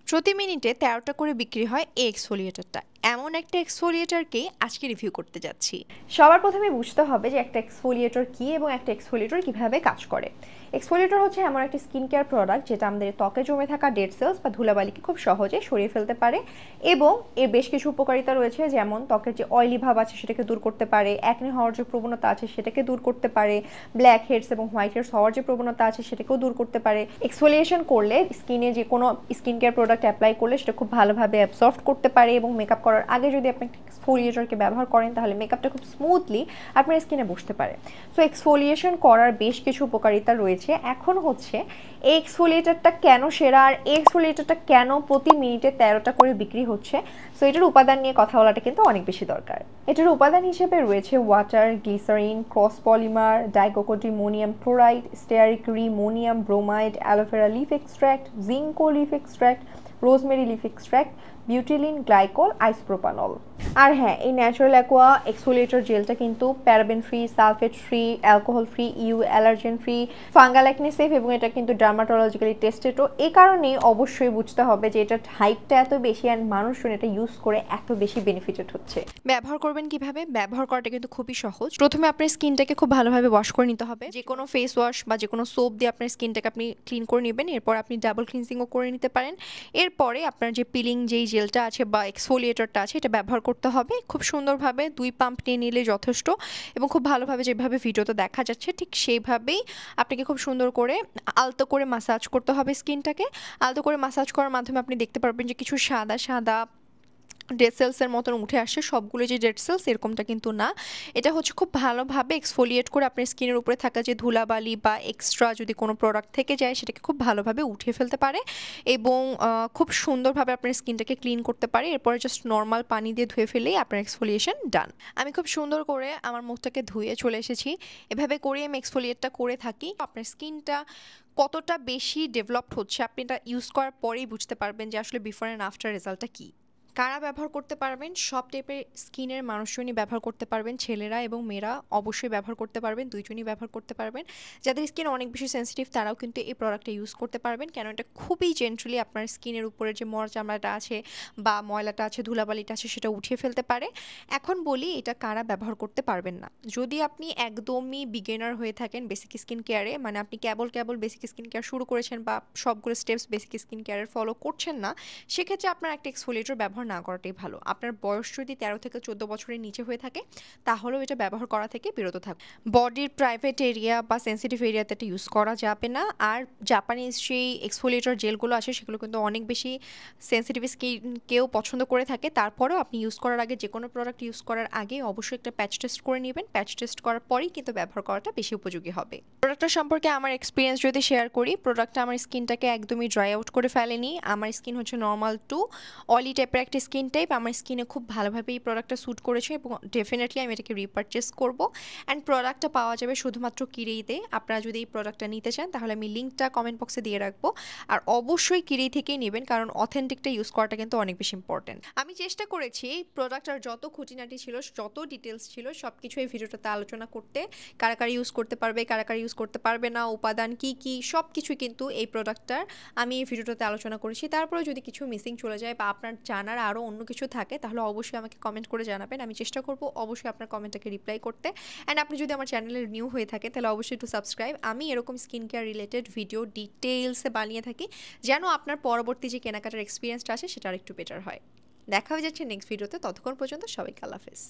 প্রতি মিনিটে ১৩টা করে বিক্রি হয় এই এক্সফোলিয়েটরটা। এমন একটা এক্সফোলিয়েটরকেই আজকে রিভিউ করতে যাচ্ছি। সবার প্রথমে বুঝতে হবে যে একটা এক্সফোলিয়েটর কী এবং একটা এক্সফোলিয়েটর কীভাবে কাজ করে। এক্সফোলিয়েটর হচ্ছে এমন একটি স্কিন কেয়ার প্রোডাক্ট যেটা আমাদের ত্বকে জমে থাকা ডেড সেলস বা ধুলাবালিকে খুব সহজে সরিয়ে ফেলতে পারে, এবং এর বেশ কিছু উপকারিতা রয়েছে, যেমন ত্বকের যে অয়েলি ভাব আছে সেটাকে দূর করতে পারে, অ্যাকনে হওয়ার যে প্রবণতা আছে সেটাকে দূর করতে পারে, ব্ল্যাক হেডস এবং হোয়াইট হেডস হওয়ার যে প্রবণতা আছে সেটাকেও দূর করতে পারে। এক্সফোলিয়েশন করলে স্কিনে যে কোনো স্কিন কেয়ার প্রোডাক্ট অ্যাপ্লাই করলে সেটা খুব ভালোভাবে অ্যাবসর্ব করতে পারে, এবং মেকআপ করার আগে যদি আপনি এক্সফোলিয়েটরকে ব্যবহার করেন তাহলে মেকআপটা খুব স্মুথলি আপনার স্কিনে বসতে পারে। সো এক্সফোলিয়েশন করার বেশ কিছু উপকারিতা রয়েছে। এখন হচ্ছে এই এক্সফোলিয়েটরটা কেন সেরা, আর এই এক্সফোলিয়েটরটা কেন প্রতি মিনিটে ১৩টা করে বিক্রি হচ্ছে। সো এটার উপাদান নিয়ে কথা বলাটা কিন্তু অনেক বেশি দরকার। এটার উপাদান হিসেবে রয়েছে water, glycerin, cross polymer, dicocodimonium chloride, stearic rimonium bromide, aloe vera leaf extract, ginkgo leaf extract, rosemary leaf extract, butylene glycol, isopropanol. আর হ্যাঁ, এই ন্যাচারাল অ্যাকোয়া এক্সফোলিয়েটর জেলটা কিন্তু paraben free, sulphate free, alcohol free, EU allergen free, fungal acne safe, এবং এটা কিন্তু dermatologically টেস্টেডও। এই কারণেই অবশ্যই বুঝতে হবে যে এটার হাইপটা এত বেশি অ্যান্ড মানুষজন এটা ইউজ করে এত বেশি বেনিফিটেড হচ্ছে। ব্যবহার করবেন কিভাবে? ব্যবহার করাটা কিন্তু খুবই সহজ। প্রথমে আপনার স্কিনটাকে খুব ভালোভাবে ওয়াশ করে নিতে হবে। যে কোনো ফেস ওয়াশ বা যে কোনো সোপ দিয়ে আপনার স্কিনটাকে আপনি ক্লিন করে নেবেন। এরপর আপনি ডাবল ক্লিনজিংও করে নিতে পারেন। এরপরে আপনার যে পিলিং যেই জেলটা আছে বা এক্সফোলিয়েটরটা আছে এটা ব্যবহার করতে হবে। খুব সুন্দরভাবে ২ পাম্প নিয়ে নিলে যথেষ্ট, এবং খুব ভালোভাবে যেভাবে ভিডিওতে দেখা যাচ্ছে ঠিক সেইভাবেই আপনাকে খুব সুন্দর করে আলতো করে মাসাজ করতে হবে স্কিনটাকে। আলতো করে মাসাজ করার মাধ্যমে আপনি দেখতে পারবেন যে কিছু সাদা সাদা ডেড সেলসের মতন উঠে আসে। সবগুলো যে ডেড সেলস এরকমটা কিন্তু না। এটা হচ্ছে খুব ভালোভাবে এক্সফোলিয়েট করে আপনার স্কিনের উপরে থাকা যে ধুলাবালি বা এক্সট্রা যদি কোনো প্রোডাক্ট থেকে যায় সেটাকে খুব ভালোভাবে উঠিয়ে ফেলতে পারে, এবং খুব সুন্দরভাবে আপনার স্কিনটাকে ক্লিন করতে পারে। এরপরে জাস্ট নর্মাল পানি দিয়ে ধুয়ে ফেলেই আপনার এক্সফোলিয়েশন ডান। আমি খুব সুন্দর করে আমার মুখটাকে ধুয়ে চলে এসেছি। এভাবে করেই আমি এক্সফোলিয়েটটা করে থাকি। আপনার স্কিনটা কতটা বেশি ডেভেলপড হচ্ছে আপনি এটা ইউজ করার পরেই বুঝতে পারবেন যে আসলে বিফোর অ্যান্ড আফটার রেজাল্টটা কী। কারা ব্যবহার করতে পারবেন? সব টাইপের স্কিনের মানুষজনই ব্যবহার করতে পারবেন। ছেলেরা এবং মেয়েরা অবশ্যই ব্যবহার করতে পারবেন, দুইজনই ব্যবহার করতে পারবেন। যাদের স্কিন অনেক বেশি সেন্সিটিভ তারাও কিন্তু এই প্রোডাক্টটা ইউজ করতে পারবেন, কেন এটা খুবই জেন্টলি আপনার স্কিনের উপরে যে মরা চামড়াটা আছে বা ময়লাটা আছে, ধুলাবালিটা আছে সেটা উঠিয়ে ফেলতে পারে। এখন বলি এটা কারা ব্যবহার করতে পারবেন না। যদি আপনি একদমই বিগিনার হয়ে থাকেন বেসিক স্কিন কেয়ারে, মানে আপনি কেবল বেসিক স্কিন কেয়ার শুরু করেছেন বা সবগুলো স্টেপস বেসিক স্কিন কেয়ারের ফলো করছেন না, সেক্ষেত্রে আপনার একটা এক্সফোলিয়েটর ব্যবহার না করাটাই ভালো। আপনার বয়স যদি ১৩ থেকে ১৪ বছরের নিচে হয়ে থাকে তাহলেও এটা ব্যবহার করা থেকে বিরত থাকুন। বডির প্রাইভেট এরিয়া বা সেন্সিটিভ এরিয়াতে এটা ইউজ করা যাবে না। আর জাপানিজ যেই এক্সফোলিয়েটর জেলগুলো আছে সেগুলো কিন্তু অনেক বেশি সেন্সিটিভ স্কিনকেও পছন্দ করে থাকে। তারপরেও আপনি ইউজ করার আগে, যে কোনো প্রোডাক্ট ইউজ করার আগে অবশ্যই একটা প্যাচ টেস্ট করে নেবেন। প্যাচ টেস্ট করার পরেই কিন্তু ব্যবহার করাটা বেশি উপযোগী হবে। প্রোডাক্টটা সম্পর্কে আমার এক্সপিরিয়েন্স যদি শেয়ার করি, প্রোডাক্টটা আমার স্কিনটাকে একদমই ড্রাই আউট করে ফেলেনি। আমার স্কিন হচ্ছে নর্মাল টু অয়েলি টাইপের একটা স্কিন টাইপ। আমার স্কিনে খুব ভালোভাবে এই প্রোডাক্টটা স্যুট করেছে, এবং ডেফিনেটলি আমি এটাকে রিপারচেস করব। অ্যান্ড প্রোডাক্টটা পাওয়া যাবে শুধুমাত্র কিরেইতে। আপনারা যদি এই প্রোডাক্টটা নিতে চান তাহলে আমি লিঙ্কটা কমেন্ট বক্সে দিয়ে রাখবো। আর অবশ্যই কিরেই থেকেই নেবেন, কারণ অথেন্টিকটা ইউজ করাটা কিন্তু অনেক বেশি ইম্পর্টেন্ট। আমি চেষ্টা করেছি প্রোডাক্টটার যত খুঁটিনাটি ছিল, যত ডিটেলস ছিল সব কিছু এই ভিডিওটাতে আলোচনা করতে। কারা কারা ইউজ করতে পারবে, কারা কারা ইউজ করতে পারবে না, উপাদান কি কি, সব কিছুই কিন্তু এই প্রোডাক্টটার আমি এই ভিডিওটাতে আলোচনা করেছি। তারপরে যদি কিছু মিসিং চলে যায় বা আপনার জানার আরও অন্য কিছু থাকে তাহলে অবশ্যই আমাকে কমেন্ট করে জানাবেন। আমি চেষ্টা করব অবশ্যই আপনার কমেন্টটাকে রিপ্লাই করতে। অ্যান্ড আপনি যদি আমার চ্যানেলের নিউ হয়ে থাকে তাহলে অবশ্যই একটু সাবস্ক্রাইব। আমি এরকম স্কিন কেয়ার রিলেটেড ভিডিও ডিটেলসে বানিয়ে থাকি, যেন আপনার পরবর্তী যে কেনাকাটার এক্সপিরিয়েন্সটা আছে সেটা আর একটু বেটার হয়। দেখা হয়ে যাচ্ছে নেক্সট ভিডিওতে। ততক্ষণ পর্যন্ত সবাইকে আল্লাহ হাফেজ।